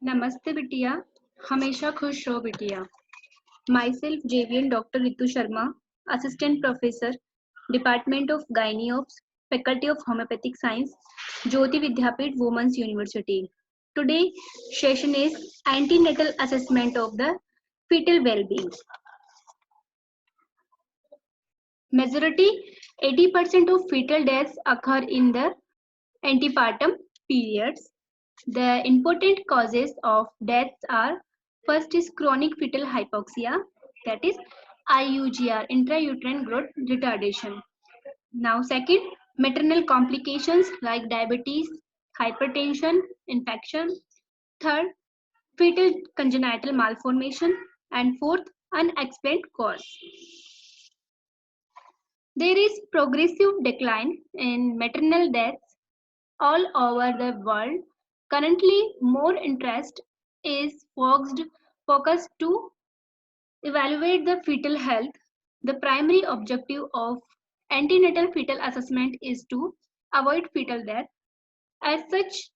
नमस्ते बिटिया, हमेशा खुश रहो बिटिया। Myself JVN Dr. Ritu Sharma, Assistant Professor, Department of Gynae Ops, Faculty of Homeopathic Science, Jyoti Vidyapeeth Women's University. Today session is antenatal assessment of the fetal well-being. Majority 80% of fetal deaths occur in the antepartum periods. The important causes of deaths are: first is chronic fetal hypoxia, that is IUGR, intrauterine growth retardation. Now second, maternal complications like diabetes, hypertension, infection. Third, fetal congenital malformation. And fourth, unexplained cause. There is progressive decline in maternal deaths all over the world. Currently, more interest is focused to evaluate the fetal health. The primary objective of antenatal fetal assessment is to avoid fetal death. As such,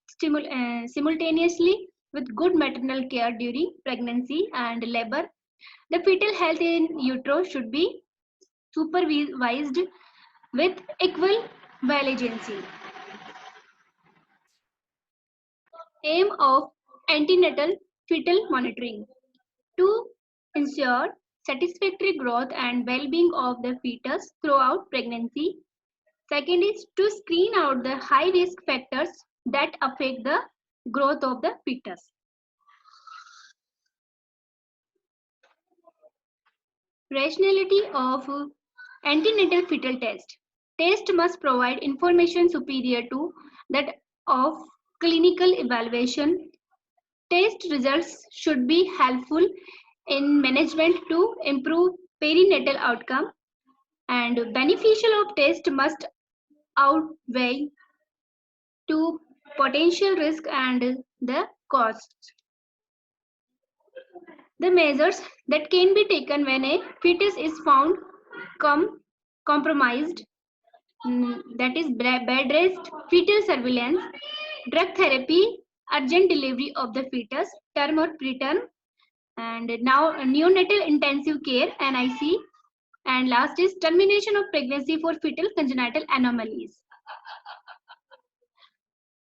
simultaneously with good maternal care during pregnancy and labor, the fetal health in utero should be supervised with equal vigilance. Aim of antenatal fetal monitoring: to ensure satisfactory growth and well-being of the fetus throughout pregnancy. Second is to screen out the high-risk factors that affect the growth of the fetus. Rationality of antenatal fetal test. Test must provide information superior to that of clinical evaluation. Test results should be helpful in management to improve perinatal outcome, and beneficial of test must outweigh to potential risk and the costs. The measures that can be taken when a fetus is found compromised, that is bed rest, fetal surveillance, drug therapy, urgent delivery of the fetus, term or preterm, and now neonatal intensive care NIC, and last is termination of pregnancy for fetal congenital anomalies.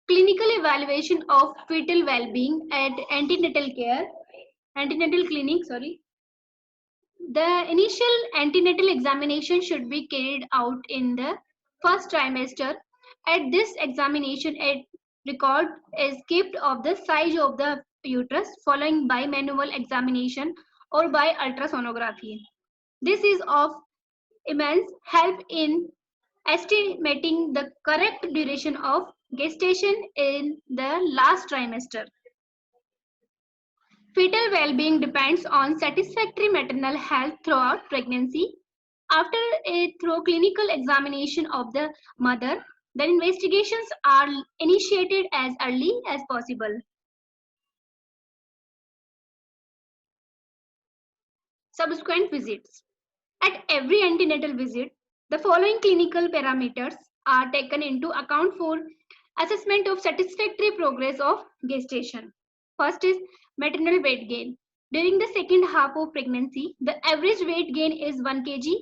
Clinical evaluation of fetal well-being at antenatal clinic. The initial antenatal examination should be carried out in the first trimester. At this examination, a record is kept of the size of the uterus, following by manual examination or by ultrasonography. This is of immense help in estimating the correct duration of gestation in the last trimester. Fetal well-being depends on satisfactory maternal health throughout pregnancy. After a thorough clinical examination of the mother, the investigations are initiated as early as possible. Subsequent visits. At every antenatal visit, the following clinical parameters are taken into account for assessment of satisfactory progress of gestation. First is maternal weight gain. During the second half of pregnancy, the average weight gain is 1 kg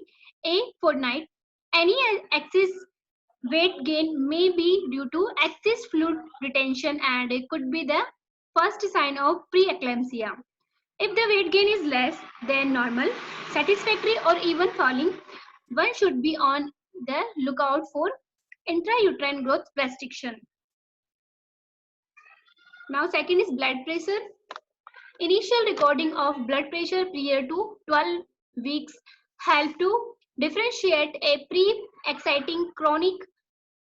a fortnight. Any excess weight gain may be due to excess fluid retention and it could be the first sign of preeclampsia. If the weight gain is less than normal, satisfactory or even falling, one should be on the lookout for intrauterine growth restriction. Now second is blood pressure. Initial recording of blood pressure prior to 12 weeks help to differentiate a pre-exciting chronic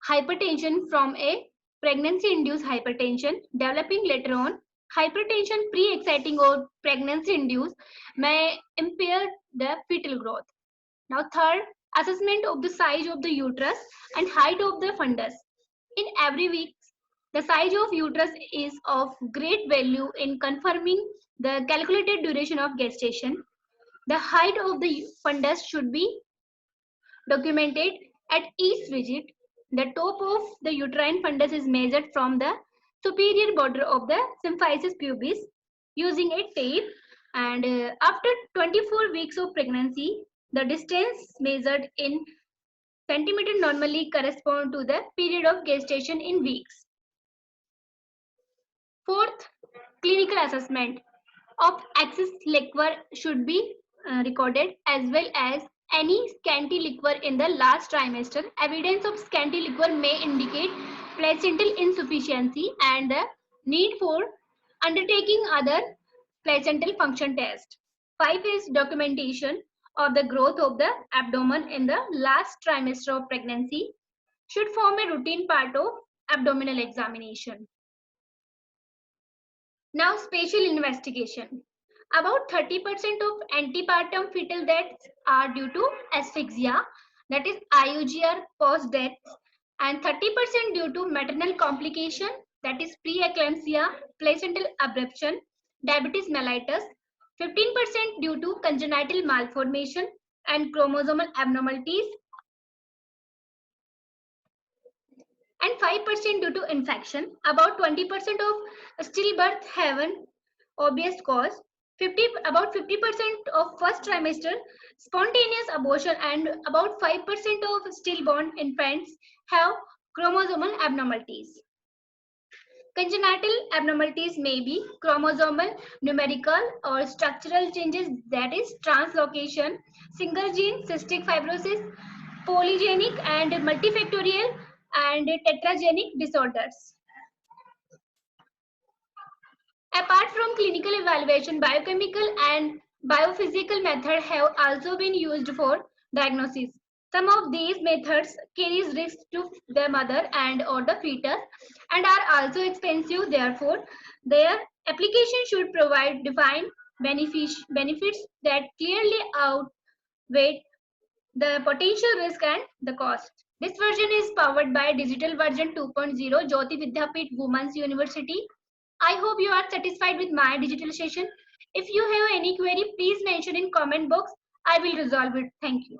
hypertension from a pregnancy-induced hypertension. Developing later on, hypertension pre-exciting or pregnancy-induced may impair the fetal growth. Now third, assessment of the size of the uterus and height of the fundus. In every week, the size of uterus is of great value in confirming the calculated duration of gestation. The height of the fundus should be documented at each visit. The top of the uterine fundus is measured from the superior border of the symphysis pubis using a tape, and after 24 weeks of pregnancy, the distance measured in centimeter normally correspond to the period of gestation in weeks. Fourth, clinical assessment of excess liquor should be recorded, as well as any scanty liquor in the last trimester. Evidence of scanty liquor may indicate placental insufficiency and the need for undertaking other placental function test. 5 is documentation of the growth of the abdomen in the last trimester of pregnancy should form a routine part of abdominal examination. Now, spatial investigation. About 30% of antepartum fetal deaths are due to asphyxia, that is IUGR post-death, and 30% due to maternal complication, that is preeclampsia, placental abruption, diabetes mellitus, 15% due to congenital malformation and chromosomal abnormalities, and 5% due to infection. About 20% of stillbirth have an obvious cause. About 50% of first trimester spontaneous abortion, and about 5% of stillborn infants have chromosomal abnormalities. Congenital abnormalities may be chromosomal, numerical, or structural changes, that is translocation, single gene, cystic fibrosis, polygenic and multifactorial, and tetragenic disorders. Apart from clinical evaluation, biochemical and biophysical methods have also been used for diagnosis. Some of these methods carries risks to the mother and or the fetus and are also expensive. Therefore, their application should provide defined benefits that clearly outweigh the potential risk and the cost. This version is powered by Digital Version 2.0, Jyoti Vidyapeeth Women's University. I hope you are satisfied with my digital session. If you have any query, please mention in comment box. I will resolve it. Thank you.